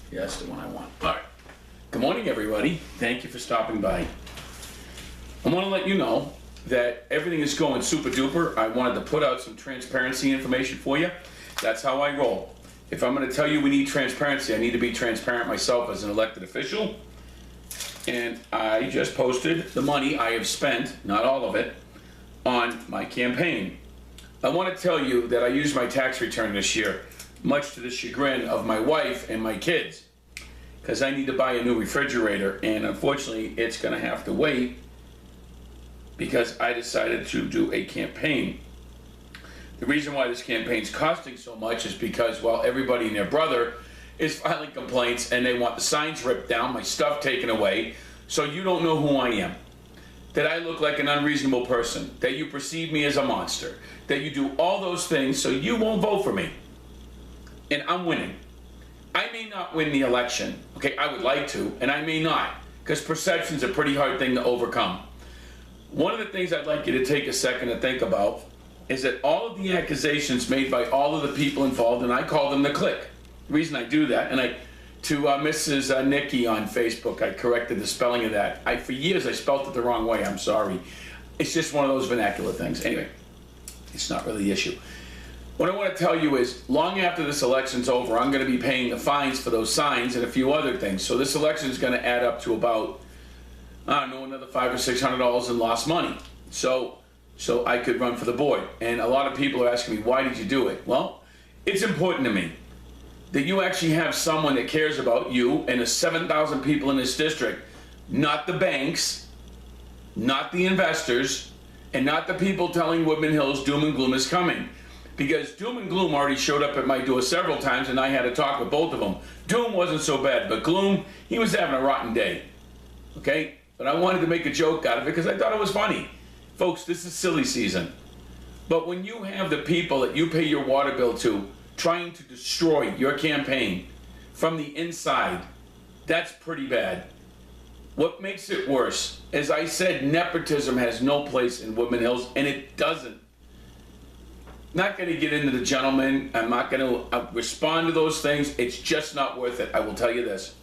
Yeah, that's the one I want. All right. Good morning, everybody. Thank you for stopping by. I want to let you know that everything is going super duper. I wanted to put out some transparency information for you. That's how I roll. If I'm going to tell you we need transparency, I need to be transparent myself as an elected official. And I just posted the money I have spent, not all of it, on my campaign. I want to tell you that I used my tax return this year, much to the chagrin of my wife and my kids, because I need to buy a new refrigerator, and unfortunately it's going to have to wait because I decided to do a campaign. The reason why this campaign is costing so much is because, well, everybody and their brother is filing complaints and they want the signs ripped down, my stuff taken away, so you don't know who I am, that I look like an unreasonable person, that you perceive me as a monster, that you do all those things so you won't vote for me. And I'm winning. I may not win the election, okay, I would like to, and I may not, because perception's a pretty hard thing to overcome. One of the things I'd like you to take a second to think about is that all of the accusations made by all of the people involved, and I call them the clique. The reason I do that, and to Mrs. Nikki on Facebook, I corrected the spelling of that. For years I spelt it the wrong way, I'm sorry. It's just one of those vernacular things. Anyway, it's not really the issue. What I want to tell you is, long after this election's over, I'm going to be paying the fines for those signs and a few other things. So this election is going to add up to about, I don't know, another $500 or $600 in lost money. So I could run for the board. And a lot of people are asking me, why did you do it? Well, it's important to me that you actually have someone that cares about you and the 7,000 people in this district, not the banks, not the investors, and not the people telling Woodman Hills doom and gloom is coming. Because doom and gloom already showed up at my door several times and I had to talk with both of them. Doom wasn't so bad, but gloom, he was having a rotten day. Okay? But I wanted to make a joke out of it because I thought it was funny. Folks, this is silly season. But when you have the people that you pay your water bill to trying to destroy your campaign from the inside, that's pretty bad. What makes it worse, as I said, nepotism has no place in Woodman Hills, and it doesn't. Not going to get into the gentleman. I'm not going to respond to those things. It's just not worth it. I will tell you this.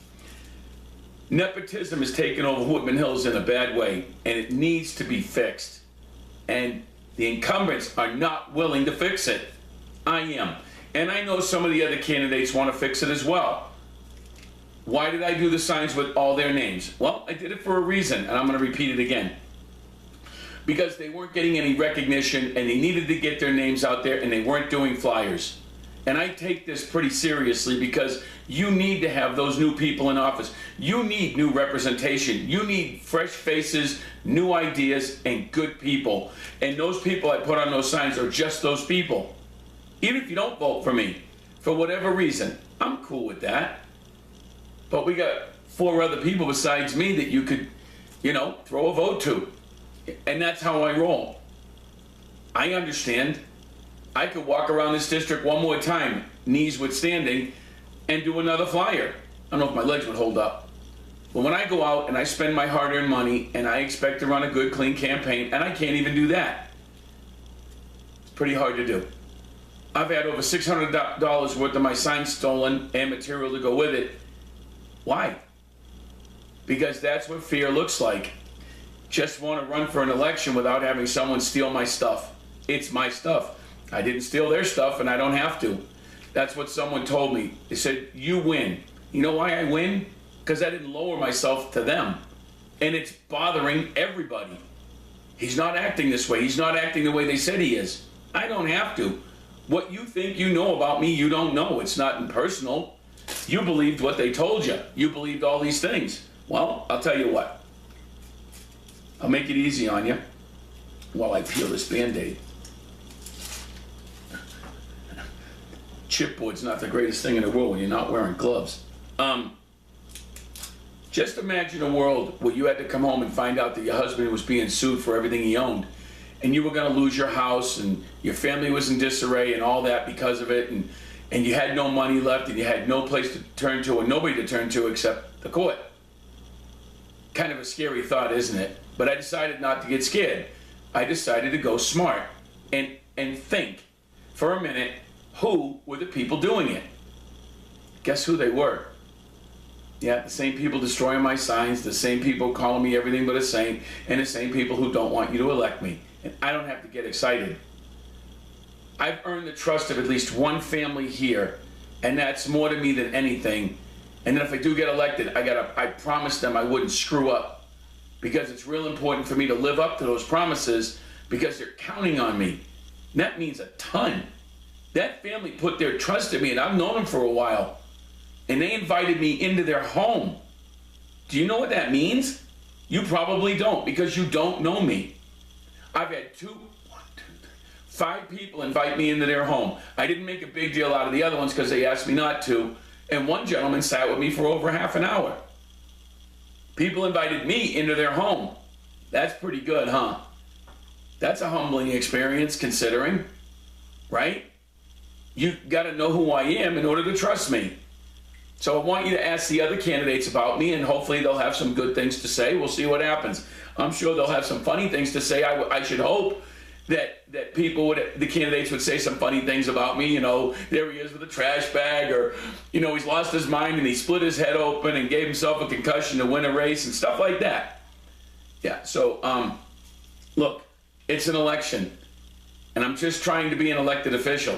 Nepotism has taken over Woodman Hills in a bad way, and it needs to be fixed. And the incumbents are not willing to fix it. I am. And I know some of the other candidates want to fix it as well. Why did I do the signs with all their names? Well, I did it for a reason, and I'm going to repeat it again. Because they weren't getting any recognition and they needed to get their names out there and they weren't doing flyers. And I take this pretty seriously because you need to have those new people in office. You need new representation. You need fresh faces, new ideas, and good people. And those people I put on those signs are just those people. Even if you don't vote for me, for whatever reason, I'm cool with that. But we got 4 other people besides me that you could, throw a vote to. And that's how I roll. I understand. I could walk around this district one more time, knees withstanding, and do another flyer. I don't know if my legs would hold up. But when I go out and I spend my hard-earned money and I expect to run a good, clean campaign, and I can't even do that. It's pretty hard to do. I've had over $600 worth of my signs stolen and material to go with it. Why? Because that's what fear looks like. Just want to run for an election without having someone steal my stuff. It's my stuff. I didn't steal their stuff and I don't have to. That's what someone told me. They said, you win. You know why I win? Because I didn't lower myself to them. And it's bothering everybody. He's not acting this way. He's not acting the way they said he is. I don't have to. What you think you know about me, you don't know. It's not impersonal. You believed what they told you. You believed all these things. Well, I'll tell you what. I'll make it easy on you while I peel this Band-Aid. Chipboard's not the greatest thing in the world when you're not wearing gloves. Just imagine a world where you had to come home and find out that your husband was being sued for everything he owned, and you were going to lose your house, and your family was in disarray and all that because of it, and you had no money left, and you had no place to turn to and nobody to turn to except the court. Kind of a scary thought, isn't it? But I decided not to get scared. I decided to go smart and think for a minute, who were the people doing it? Guess who they were? Yeah, the same people destroying my signs, the same people calling me everything but a saint, and the same people who don't want you to elect me. And I don't have to get excited. I've earned the trust of at least one family here, and that's more to me than anything. And then if I do get elected, I promised them I wouldn't screw up, because it's real important for me to live up to those promises, because they're counting on me. And that means a ton. That family put their trust in me, and I've known them for a while. And they invited me into their home. Do you know what that means? You probably don't, because you don't know me. I've had 5 people invite me into their home. I didn't make a big deal out of the other ones because they asked me not to. And one gentleman sat with me for over half an hour. People invited me into their home. That's pretty good, huh? That's a humbling experience, considering, right? You got to know who I am in order to trust me. So I want you to ask the other candidates about me, and hopefully they'll have some good things to say. We'll see what happens. I'm sure they'll have some funny things to say. I should hope that the candidates would say some funny things about me. You know, there he is with a trash bag, or, you know, he's lost his mind and he split his head open and gave himself a concussion to win a race and stuff like that. Yeah, so, look, it's an election, and I'm just trying to be an elected official.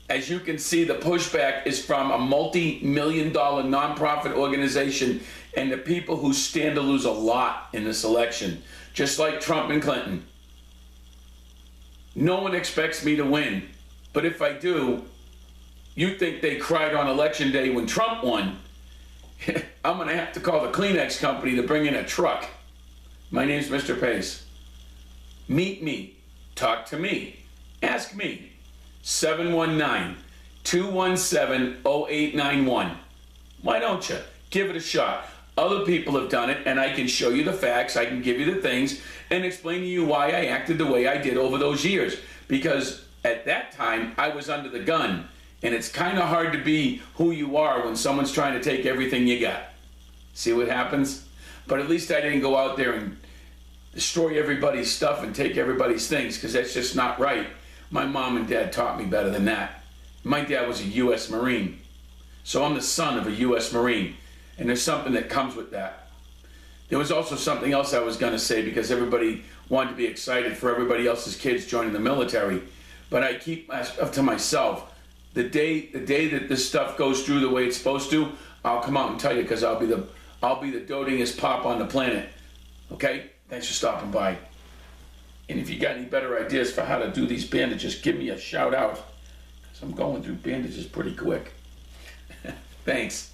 As you can see, the pushback is from a multi-million-dollar nonprofit organization and the people who stand to lose a lot in this election, just like Trump and Clinton. No one expects me to win, but if I do, you think they cried on election day when Trump won. I'm going to have to call the Kleenex company to bring in a truck. My name's Mr. Pace. Meet me. Talk to me. Ask me. 719-217-0891. Why don't you? Give it a shot. Other people have done it, and I can show you the facts, I can give you the things, and explain to you why I acted the way I did over those years. Because at that time, I was under the gun, and it's kind of hard to be who you are when someone's trying to take everything you got. See what happens? But at least I didn't go out there and destroy everybody's stuff and take everybody's things, because that's just not right. My mom and dad taught me better than that. My dad was a U.S. Marine. So I'm the son of a U.S. Marine. And there's something that comes with that. There was also something else I was going to say, because everybody wanted to be excited for everybody else's kids joining the military. But I keep my stuff to myself. The day that this stuff goes through the way it's supposed to, I'll come out and tell you, because I'll be the dotingest pop on the planet. Okay? Thanks for stopping by. And if you got any better ideas for how to do these bandages, give me a shout out, because I'm going through bandages pretty quick. Thanks.